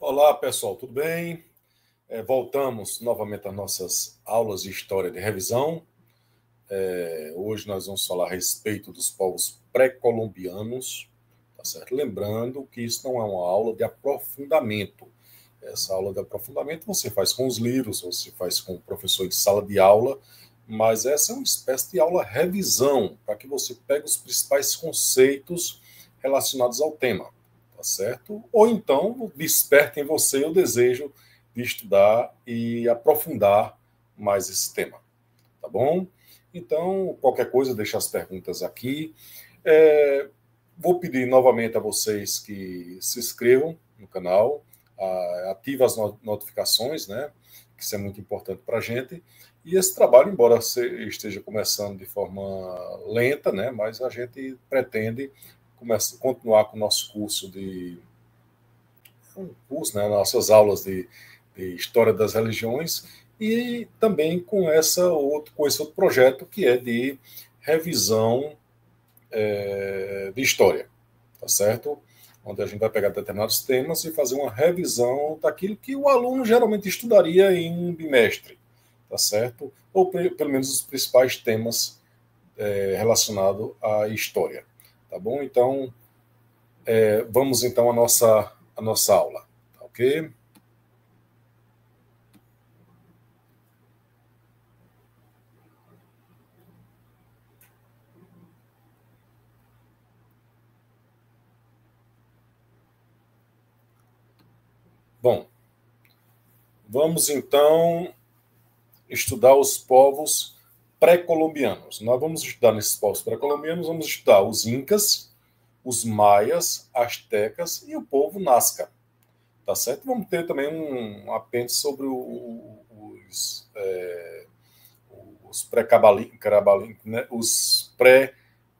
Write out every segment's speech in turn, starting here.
Olá, pessoal, tudo bem? Voltamos novamente às nossas aulas de história de revisão. Hoje nós vamos falar a respeito dos povos pré-colombianos, tá certo? Lembrando que isso não é uma aula de aprofundamento. Essa aula de aprofundamento você faz com os livros, você faz com o professor de sala de aula, mas essa é uma espécie de aula revisão, para que você pegue os principais conceitos relacionados ao tema, tá certo? Ou então desperte em você o desejo de estudar e aprofundar mais esse tema, tá bom? Então, qualquer coisa, deixa as perguntas aqui. Vou pedir novamente a vocês que se inscrevam no canal, ative as notificações, né? Que isso é muito importante para a gente. E esse trabalho, embora esteja começando de forma lenta, né? Mas a gente pretende continuar com o nosso curso né? Nossas aulas de História das Religiões e também com esse outro projeto que é de revisão de história, tá certo? Onde a gente vai pegar determinados temas e fazer uma revisão daquilo que o aluno geralmente estudaria em um bimestre, tá certo? Ou pelo menos os principais temas relacionados à história, tá bom? Então, vamos então à nossa aula, tá ok? Bom, vamos então estudar os povos pré-colombianos. Nós vamos estudar nesses povos pré-colombianos, vamos estudar os incas, os maias, astecas e o povo nazca, tá certo? Vamos ter também um apêndice sobre os pré-cabalistas, né? Os pré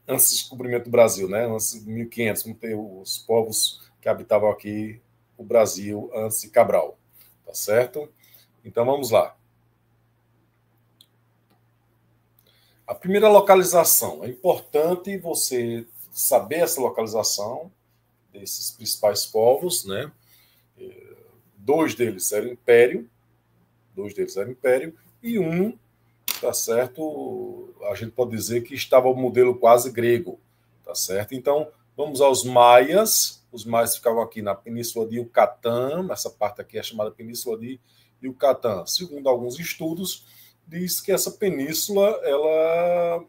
antes do descobrimento do Brasil, né? Antes de 1500, vamos ter os povos que habitavam aqui o Brasil antes de Cabral, tá certo? Então vamos lá. A primeira localização. É importante você saber essa localização desses principais povos, né? Dois deles eram império, e um, tá certo? A gente pode dizer que estava o modelo quase grego, tá certo? Então, vamos aos maias. Os maias ficavam aqui na Península de Yucatán, essa parte aqui é chamada Península de Yucatán. Segundo alguns estudos, diz que essa península, ela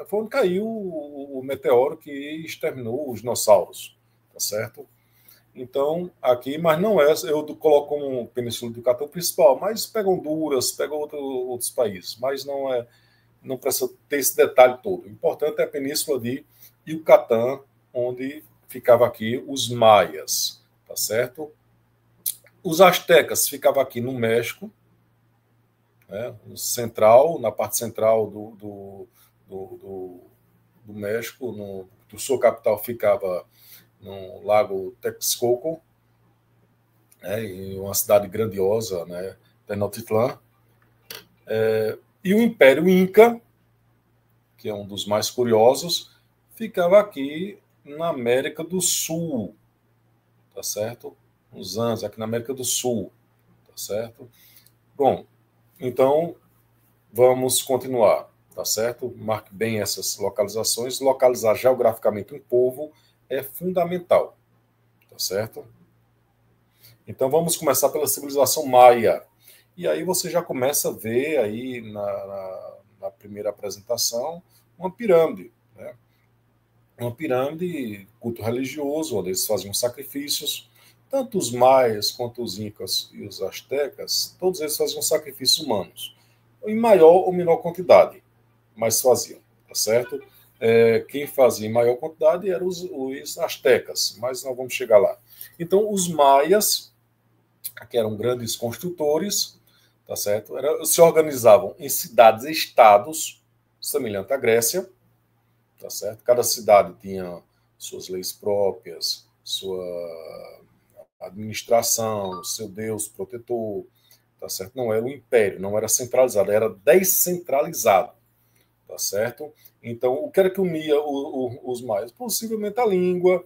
foi onde caiu o meteoro que exterminou os dinossauros, tá certo? Então, aqui, mas não é, eu coloco como Península do Yucatán principal, mas pega Honduras, pega outros países, mas não precisa ter esse detalhe todo. O importante é a Península de Yucatán, onde ficava aqui os maias, tá certo? Os astecas ficavam aqui no México, né, central, na parte central do México, sua capital ficava no Lago Texcoco, né, em uma cidade grandiosa, né, Tenochtitlan. E o Império Inca, que é um dos mais curiosos, ficava aqui na América do Sul, tá certo? Uns anos aqui na América do Sul, tá certo? Bom, então vamos continuar, tá certo? Marque bem essas localizações. Localizar geograficamente um povo é fundamental, tá certo? Então vamos começar pela civilização maia. E aí você já começa a ver aí na primeira apresentação uma pirâmide, né? Uma pirâmide, culto religioso, onde eles faziam sacrifícios. Tanto os maias quanto os incas e os astecas, todos eles faziam sacrifícios humanos, em maior ou menor quantidade, mas faziam, tá certo? Quem fazia em maior quantidade eram os astecas, mas nós vamos chegar lá. Então, os maias, que eram grandes construtores, tá certo? Se organizavam em cidades-estados, semelhante à Grécia, tá certo? Cada cidade tinha suas leis próprias, sua administração, seu Deus protetor, tá certo? Não era um império, não era centralizado, era descentralizado, tá certo? Então, o que era que unia os maias? Possivelmente a língua,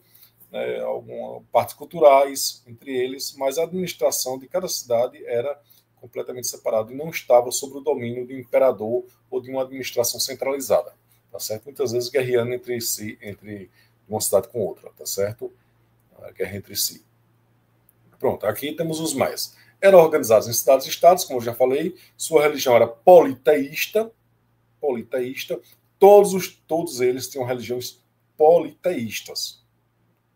né, algumas partes culturais entre eles, mas a administração de cada cidade era completamente separada e não estava sob o domínio do imperador ou de uma administração centralizada, tá certo? Muitas vezes guerreando entre si, entre uma cidade com outra, tá certo? A guerra entre si. Pronto, aqui temos os maias. Eram organizados em cidades-estados, como eu já falei, sua religião era politeísta, todos eles tinham religiões politeístas,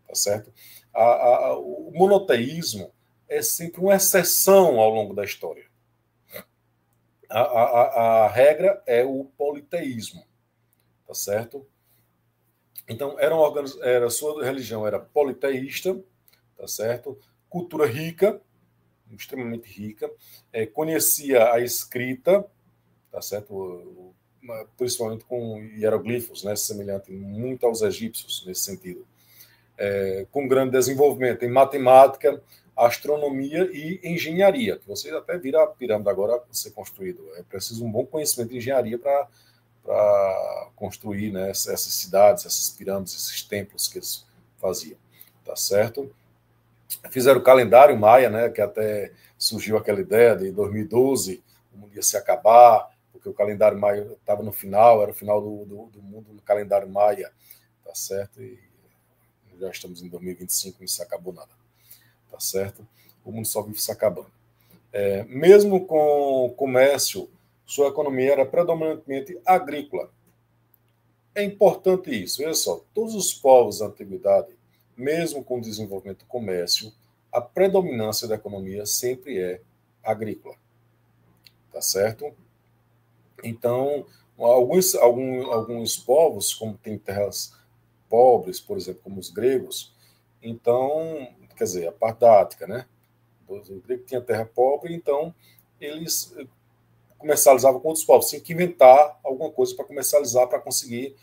tá certo? O monoteísmo é sempre uma exceção ao longo da história. A regra é o politeísmo, tá certo? Então, sua religião era politeísta, tá certo? Cultura rica, extremamente rica, conhecia a escrita, tá certo? Principalmente com hieroglifos, né? Semelhante muito aos egípcios nesse sentido. Com grande desenvolvimento em matemática, astronomia e engenharia, que você até vira a pirâmide agora a ser construído. É preciso um bom conhecimento de engenharia para construir, né, essas cidades, essas pirâmides, esses templos que eles faziam, tá certo? Fizeram o calendário maia, né, que até surgiu aquela ideia de 2012, o mundo ia se acabar, porque o calendário maia estava no final, era o final do mundo no calendário maia, tá certo? E já estamos em 2025 e não se acabou nada, tá certo? O mundo só vive se acabando. Mesmo com o comércio, sua economia era predominantemente agrícola. É importante isso, veja só, todos os povos da antiguidade, mesmo com o desenvolvimento do comércio, a predominância da economia sempre é agrícola, tá certo? Então, alguns povos, como tem terras pobres, por exemplo, como os gregos, então, quer dizer, a parte da Ática, né? O grego tinha terra pobre, então eles comercializavam com outros povos. Tinha que inventar alguma coisa para comercializar, para conseguir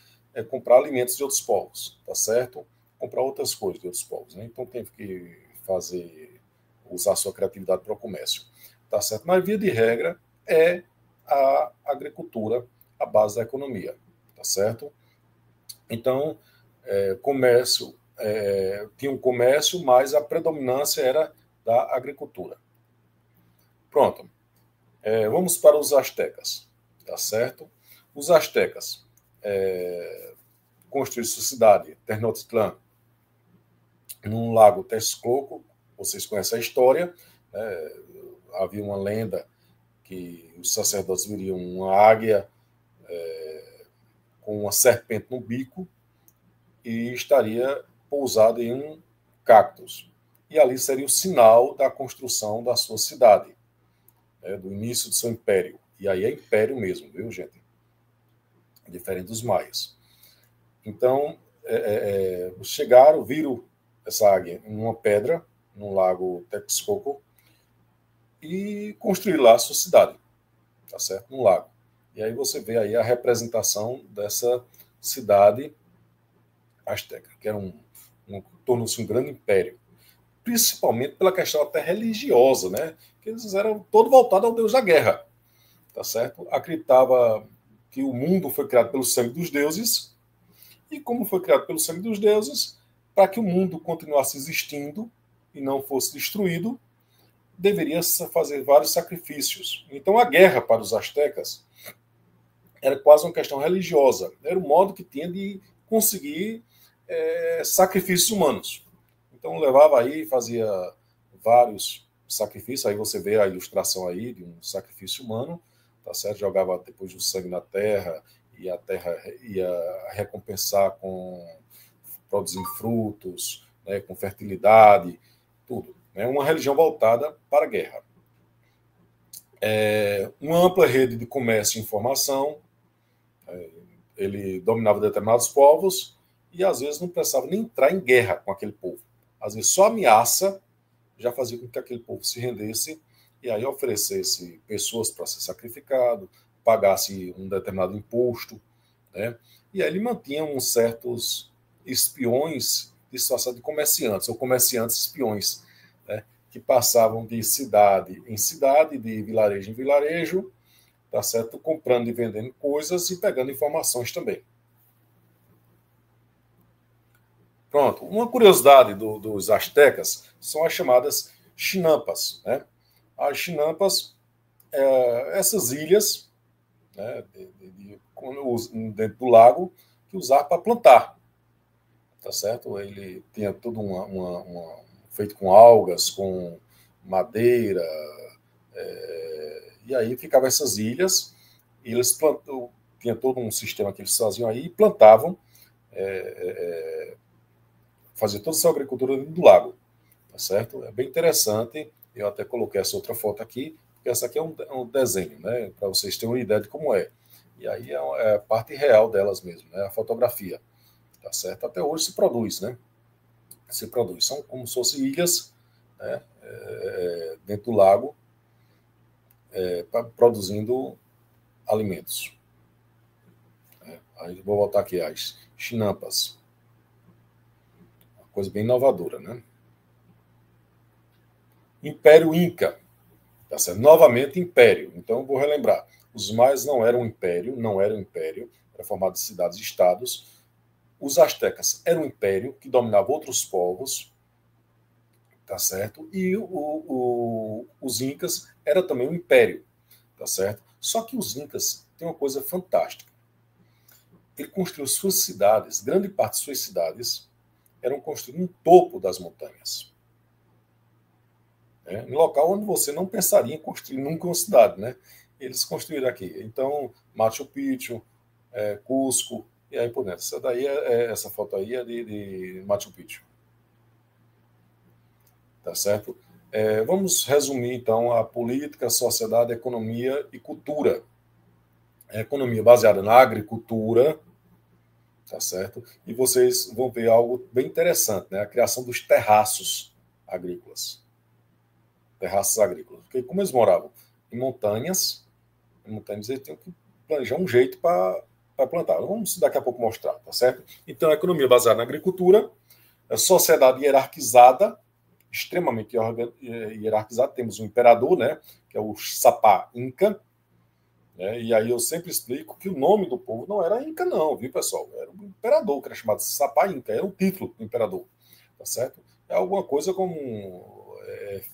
comprar alimentos de outros povos, tá certo? Comprar outras coisas de outros povos, né? Então teve que usar sua criatividade para o comércio, tá certo? Mas via de regra é a agricultura a base da economia, tá certo? Então comércio tinha um comércio, mas a predominância era da agricultura. Pronto. Vamos para os astecas, tá certo? Os astecas construíram sua cidade, Tenochtitlan, num lago Texcoco. Vocês conhecem a história. Havia uma lenda que os sacerdotes viriam uma águia com uma serpente no bico e estaria pousada em um cactus. E ali seria o sinal da construção da sua cidade, do início do seu império. E aí é império mesmo, viu, gente? Diferente dos maias. Então, chegaram, viram essa águia em uma pedra, no lago Texcoco, e construíram lá a sua cidade, tá certo? No lago. E aí você vê aí a representação dessa cidade asteca, que era tornou-se um grande império, principalmente pela questão até religiosa, né? Que eles eram todo voltados ao deus da guerra, tá certo? Acreditava que o mundo foi criado pelo sangue dos deuses, e como foi criado pelo sangue dos deuses, para que o mundo continuasse existindo e não fosse destruído, deveria fazer vários sacrifícios. Então a guerra para os astecas era quase uma questão religiosa, era o modo que tinha de conseguir sacrifícios humanos. Então levava aí, fazia vários sacrifícios, aí você vê a ilustração aí de um sacrifício humano, tá certo? Jogava depois o sangue na terra, e a terra ia recompensar produzindo frutos, né, com fertilidade, tudo. Né? Uma religião voltada para a guerra. Uma ampla rede de comércio e informação, ele dominava determinados povos e às vezes não precisava nem entrar em guerra com aquele povo. Às vezes só ameaça já fazia com que aquele povo se rendesse e aí oferecesse pessoas para ser sacrificado, pagasse um determinado imposto, né? E aí ele mantinha uns certos espiões disfarçados de comerciantes, ou comerciantes espiões, né? Que passavam de cidade em cidade, de vilarejo em vilarejo, tá certo? Comprando e vendendo coisas e pegando informações também. Pronto. Uma curiosidade dos astecas são as chamadas chinampas, né? As chinampas, essas ilhas, né, dentro do lago, que usavam para plantar, tá certo? Ele tinha tudo feito com algas, com madeira, e aí ficavam essas ilhas, e eles tinha todo um sistema que eles faziam aí e plantavam, faziam toda essa agricultura dentro do lago, tá certo? É bem interessante. Eu até coloquei essa outra foto aqui, porque essa aqui é um desenho, né, para vocês terem uma ideia de como é. E aí é a parte real delas mesmo, né, a fotografia, tá certo? Até hoje se produz, né? Se produz. São como se fossem ilhas, né, dentro do lago, produzindo alimentos. Aí vou voltar aqui as chinampas. Uma coisa bem inovadora, né? Império Inca. Tá certo? Novamente, império. Então, eu vou relembrar. Os maias não eram império, era formado de cidades e estados. Os astecas eram um império que dominava outros povos, tá certo? E os incas era também um império, tá certo? Só que os incas têm uma coisa fantástica. Ele construiu suas cidades, grande parte de suas cidades eram construídas no topo das montanhas. Em local onde você não pensaria em construir nunca uma cidade, né? Eles construíram aqui. Então, Machu Picchu, Cusco, e aí por dentro. Essa foto aí é de Machu Picchu. Tá certo? Vamos resumir, então, a política, a sociedade, a economia e cultura. A economia baseada na agricultura, tá certo? E vocês vão ver algo bem interessante, né? A criação dos terraços agrícolas. Terraços agrícolas. Porque como eles moravam em montanhas eles tinham que planejar um jeito para plantar. Vamos daqui a pouco mostrar, tá certo? Então, a economia baseada na agricultura, a sociedade hierarquizada, extremamente hierarquizada. Temos um imperador, né, que é o Sapá Inca, né, e aí eu sempre explico que o nome do povo não era Inca não, viu, pessoal? Era o imperador, que era chamado Sapá Inca, era o título do imperador, tá certo? É alguma coisa como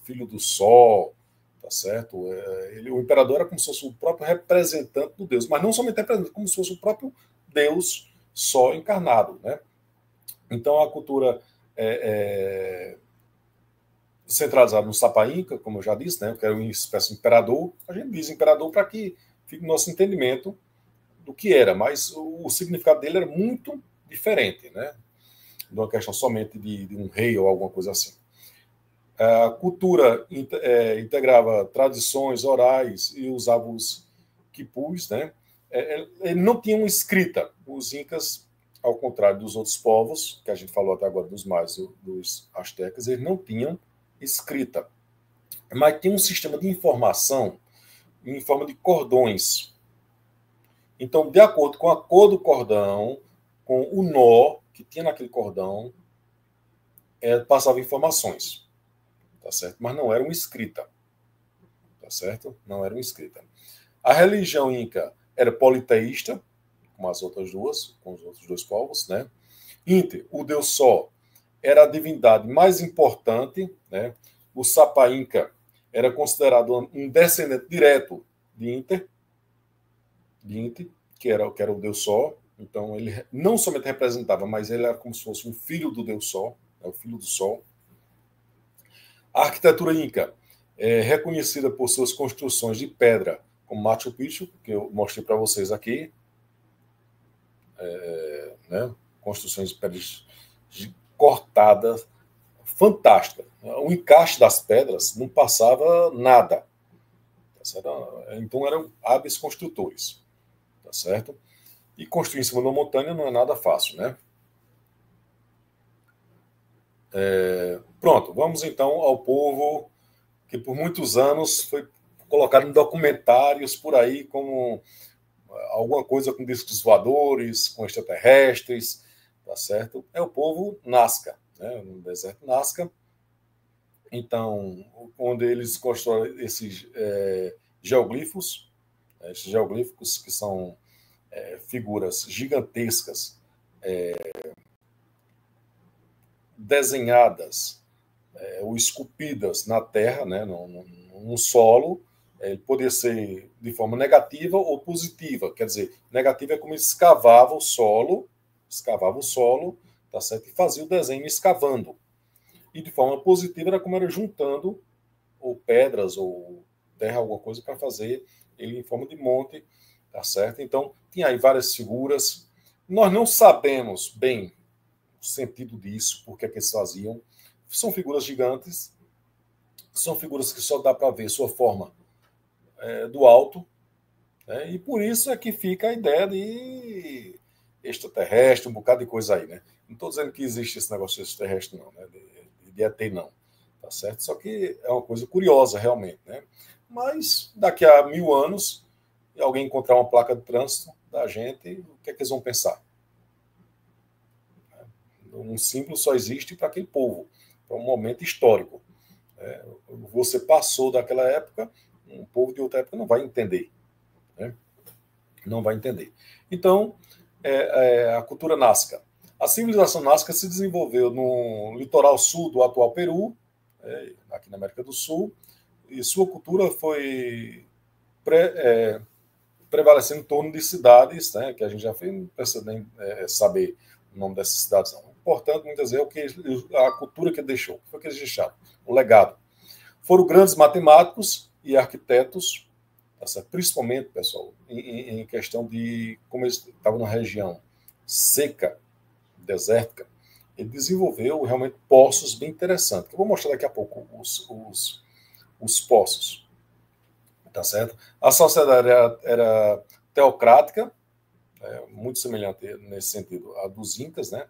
filho do sol, tá certo? O imperador era como se fosse o próprio representante do Deus, mas não somente representante, como se fosse o próprio Deus só encarnado, né? Então a cultura centralizada no Sapa Inca, como eu já disse, né? Que era uma espécie de imperador. A gente diz imperador para que fique o nosso entendimento do que era, mas o significado dele era muito diferente, né? De uma questão somente de um rei ou alguma coisa assim. A cultura integrava tradições orais e usava os quipus, né? Ele não tinham escrita. Os incas, ao contrário dos outros povos, que a gente falou até agora dos maias, dos astecas, eles não tinham escrita. Mas tinha um sistema de informação em forma de cordões. Então, de acordo com a cor do cordão, com o nó que tinha naquele cordão, passava informações. Tá certo? Mas não era uma escrita. Tá certo? Não era uma escrita. A religião inca era politeísta, como as outras duas, com os outros dois povos, né? Inter, o deus Sol, era a divindade mais importante, né? O Sapa Inca era considerado um descendente direto de Inter, que era o deus Sol. Então, ele não somente representava, mas ele era como se fosse um filho do deus Sol, o filho do Sol. A arquitetura inca é reconhecida por suas construções de pedra, como Machu Picchu, que eu mostrei para vocês aqui, né? Construções de pedras cortadas, fantástica. O encaixe das pedras não passava nada. Tá certo? Então eram hábeis construtores, tá certo? E construir em cima de uma montanha não é nada fácil, né? Pronto, vamos então ao povo que por muitos anos foi colocado em documentários por aí como alguma coisa com discos voadores, com extraterrestres, tá certo? É o povo Nazca, né? No deserto Nazca. Então, onde eles constroem esses geoglifos, esses geoglifos que são figuras gigantescas, desenhadas ou esculpidas na terra, né, no solo. Ele poderia ser de forma negativa ou positiva. Quer dizer, negativa é como ele escavava o solo, tá certo? E fazia o desenho escavando. E de forma positiva era como era juntando ou pedras ou terra, alguma coisa, para fazer ele em forma de monte, tá certo? Então, tinha aí várias figuras. Nós não sabemos bem o sentido disso, por que eles faziam. São figuras gigantes, são figuras que só dá para ver sua forma do alto, né? E por isso é que fica a ideia de extraterrestre, um bocado de coisa aí, né? Não estou dizendo que existe esse negócio de extraterrestre, não, né? De ET, não. Tá certo? Só que é uma coisa curiosa, realmente, né? Mas daqui a 1000 anos, alguém encontrar uma placa de trânsito da gente, o que é que eles vão pensar? Um símbolo só existe para aquele povo, para um momento histórico. Você passou daquela época, um povo de outra época não vai entender. Né? Não vai entender. Então, a cultura Nazca. A civilização Nazca se desenvolveu no litoral sul do atual Peru, aqui na América do Sul, e sua cultura foi prevalecendo em torno de cidades, né, que a gente já fez, não precisa nem saber o nome dessas cidades. Não. Importante, muitas vezes, é o que a cultura que ele deixou. O que foi que eles deixaram? O legado. Foram grandes matemáticos e arquitetos, tá certo? Principalmente, pessoal, em questão de como eles estavam numa região seca, desértica, ele desenvolveu realmente poços bem interessantes. Eu vou mostrar daqui a pouco os poços. Tá certo? A sociedade era teocrática, muito semelhante nesse sentido à dos incas, né?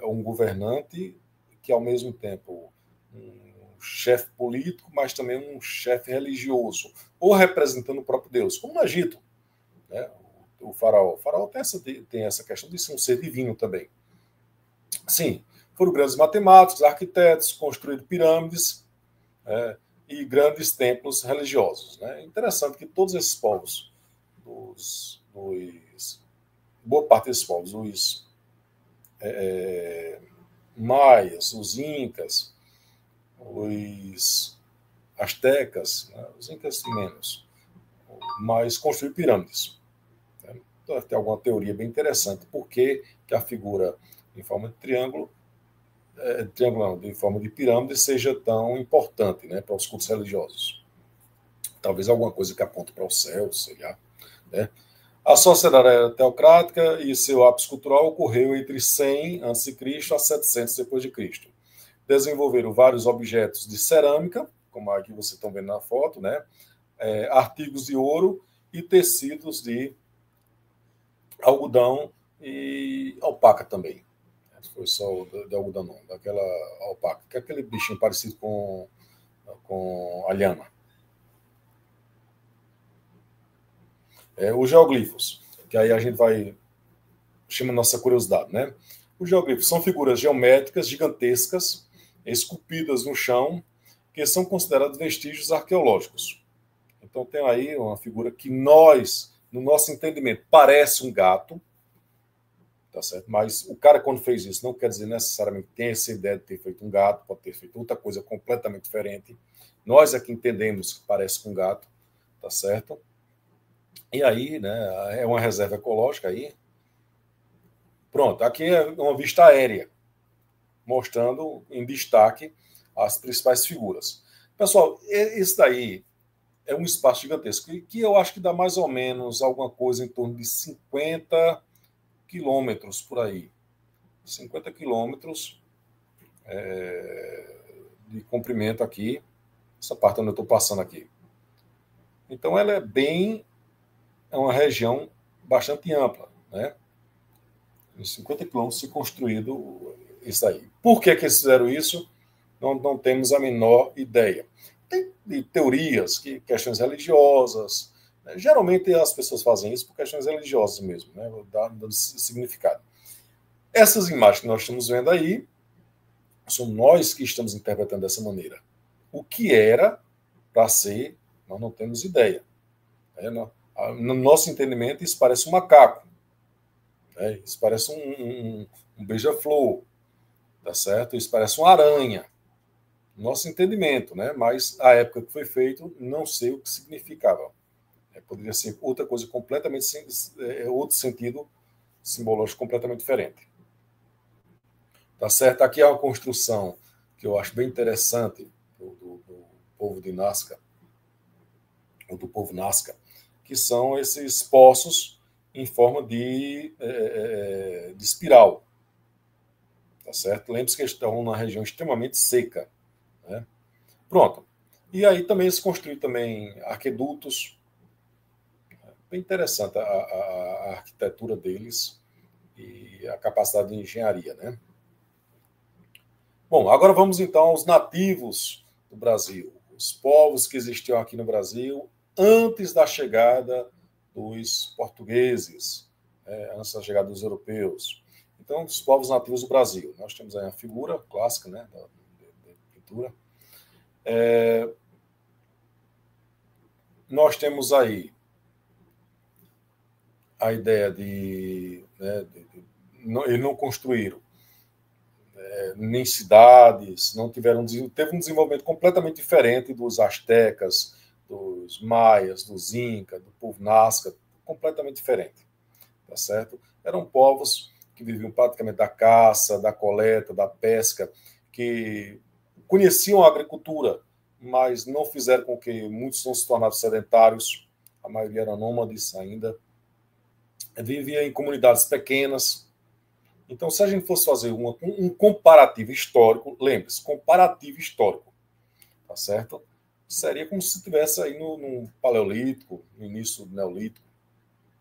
Um governante que, ao mesmo tempo, um chefe político, mas também um chefe religioso, ou representando o próprio Deus, como no Egito. Né? O faraó. O faraó tem essa questão de ser um ser divino também. Sim, foram grandes matemáticos, arquitetos, construíram pirâmides, e grandes templos religiosos. Né? Interessante que todos esses povos, boa parte desses povos, os maias, os incas, os astecas, né? Os incas menos, mas construíram pirâmides. Né? Então, tem alguma teoria bem interessante, por que a figura em forma de triângulo não, de forma de pirâmide seja tão importante, né, para os cultos religiosos. Talvez alguma coisa que aponte para o céu, sei lá. Né? A sociedade era teocrática e seu ápice cultural ocorreu entre 100 a.C. a 700 depois de Cristo. Desenvolveram vários objetos de cerâmica, como aqui vocês estão vendo na foto, né? Artigos de ouro e tecidos de algodão e alpaca também. Foi só de algodão, não, daquela alpaca, que é aquele bichinho parecido com a lhama. Os geoglifos, que aí a gente vai chama nossa curiosidade, né? Os geoglifos são figuras geométricas gigantescas, esculpidas no chão, que são considerados vestígios arqueológicos. Então tem aí uma figura que nós, no nosso entendimento, parece um gato, tá certo? Mas o cara, quando fez isso, não quer dizer necessariamente que tem essa ideia de ter feito um gato, pode ter feito outra coisa completamente diferente. Nós é que entendemos que parece com um gato, tá certo? E aí, né, é uma reserva ecológica aí. Pronto, aqui é uma vista aérea, mostrando em destaque as principais figuras. Pessoal, esse daí é um espaço gigantesco, que eu acho que dá mais ou menos alguma coisa em torno de 50 quilômetros por aí. 50 quilômetros de comprimento aqui, essa parte onde eu estou passando aqui. Então, ela é uma região bastante ampla, né? Em 50 quilômetros se construído isso aí. Por que eles fizeram isso? Não temos a menor ideia. Tem teorias, questões religiosas. Né? Geralmente as pessoas fazem isso por questões religiosas mesmo, né? Dando significado. Essas imagens que nós estamos vendo aí, somos nós que estamos interpretando dessa maneira. O que era para ser, nós não temos ideia. No nosso entendimento, isso parece um macaco. Isso parece um beija-flor. tá certo? Isso parece uma aranha, nosso entendimento, né? Mas a época que foi feito, não sei o que significava. Poderia ser outra coisa completamente, outro sentido simbológico completamente diferente. Tá certo? Aqui é uma construção que eu acho bem interessante do povo de Nazca, ou do povo Nazca, que são esses poços em forma de espiral. Tá certo? Lembre-se que eles estão numa região extremamente seca, né? Pronto. E aí também se construiu também aquedutos. Bem interessante a arquitetura deles e a capacidade de engenharia, né? Bom, agora vamos então aos nativos do Brasil, os povos que existiam aqui no Brasil antes da chegada dos portugueses, antes da chegada dos europeus. Então, os povos nativos do Brasil. Nós temos aí a figura clássica, né, da pintura. Nós temos aí a ideia de, eles não construíram nem cidades, não tiveram, teve um desenvolvimento completamente diferente dos astecas, dos maias, dos incas, do povo nazca, completamente diferente, tá certo? Eram povos que viviam praticamente da caça, da coleta, da pesca, que conheciam a agricultura, mas não fizeram com que muitos não se tornassem sedentários, a maioria eram nômades ainda, vivia em comunidades pequenas. Então, se a gente fosse fazer um comparativo histórico, lembre-se, comparativo histórico, tá certo? Seria como se estivesse aí no Paleolítico, no início do Neolítico,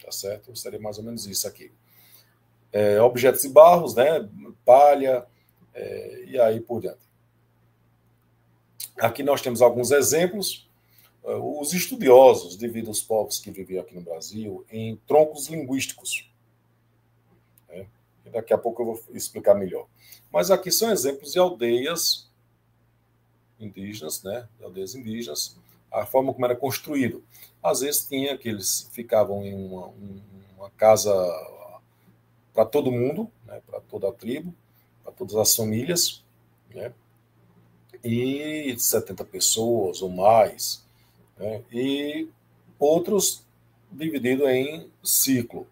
tá certo? Seria mais ou menos isso aqui. Objetos de barros, né? Palha, e aí por diante. Aqui nós temos alguns exemplos. Os estudiosos dividem os povos que viviam aqui no Brasil em troncos linguísticos. Daqui a pouco eu vou explicar melhor. Mas aqui são exemplos de aldeias indígenas, né? De aldeias indígenas, a forma como era construído. Às vezes tinha que eles ficavam em uma casa para todo mundo, né? Para toda a tribo, para todas as famílias, né? E 70 pessoas ou mais, né? E outros divididos em ciclo.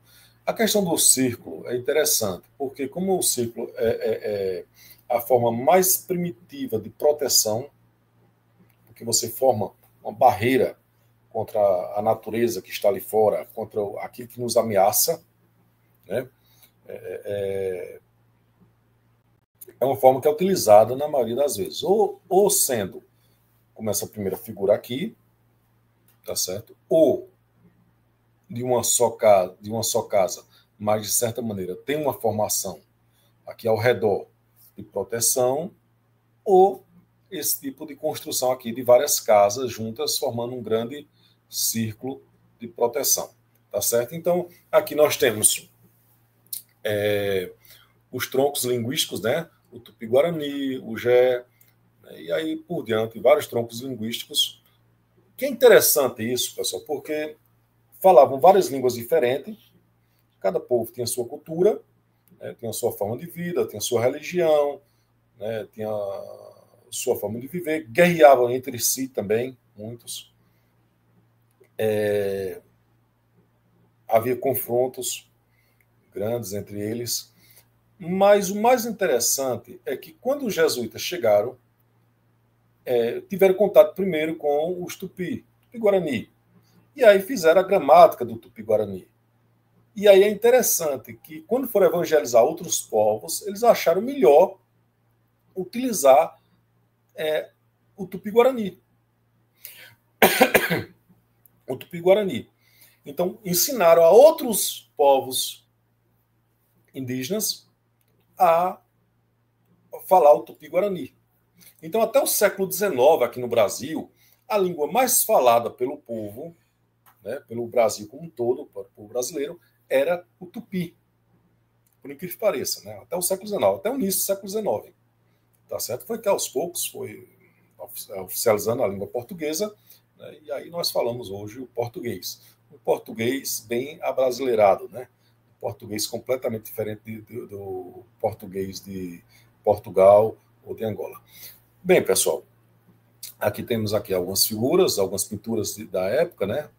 A questão do círculo é interessante, porque como o círculo é a forma mais primitiva de proteção, porque você forma uma barreira contra a natureza que está ali fora, contra aquilo que nos ameaça, né? É uma forma que é utilizada na maioria das vezes, ou sendo, como essa primeira figura aqui, tá certo? Ou de uma só casa, mas de certa maneira tem uma formação aqui ao redor de proteção, ou esse tipo de construção aqui de várias casas juntas, formando um grande círculo de proteção, tá certo? Então, aqui nós temos os troncos linguísticos, né? O Tupi-Guarani, o Gé, né? E aí por diante, vários troncos linguísticos. Que é interessante isso, pessoal, porque falavam várias línguas diferentes, cada povo tinha sua cultura, né? Tinha a sua forma de vida, tinha a sua religião, né? Tinha a sua forma de viver, guerreavam entre si também, muitos. Havia confrontos grandes entre eles, mas o mais interessante é que quando os jesuítas chegaram, tiveram contato primeiro com os Tupi-Guarani, e aí fizeram a gramática do Tupi-Guarani. E aí é interessante que, quando foram evangelizar outros povos, eles acharam melhor utilizar o Tupi-Guarani. O Tupi-Guarani. Então, ensinaram a outros povos indígenas a falar o Tupi-Guarani. Então, até o século XIX, aqui no Brasil, a língua mais falada pelo povo, né, pelo Brasil como um todo, pelo povo brasileiro, era o tupi. Por incrível que pareça, né? Até o século XIX, até o início do século XIX. Tá certo? Foi que aos poucos foi oficializando a língua portuguesa, né? E aí nós falamos hoje o português. Um português bem abrasileirado, né? Um português completamente diferente do português Portugal ou de Angola. Bem, pessoal, aqui temos aqui algumas figuras, algumas pinturas da época, né?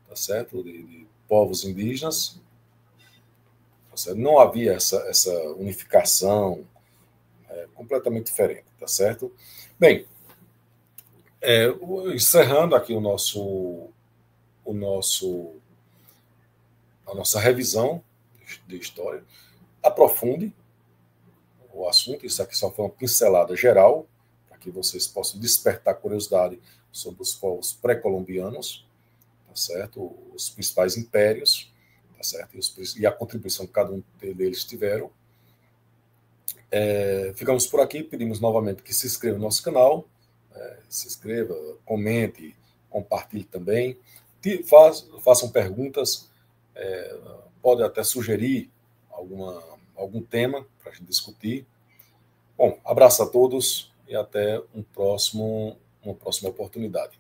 Tá certo? De povos indígenas. Tá certo? Não havia essa unificação, completamente diferente, tá certo? Bem, encerrando aqui a nossa revisão de história, aprofunde o assunto. Isso aqui só foi uma pincelada geral, para que vocês possam despertar curiosidade sobre os povos pré-colombianos, tá certo? Os principais impérios, tá certo? E a contribuição que cada um deles tiveram. Ficamos por aqui, pedimos novamente que se inscreva no nosso canal, se inscreva, comente, compartilhe também, façam perguntas, pode até sugerir algum tema para a gente discutir. Bom, abraço a todos e até uma próxima oportunidade.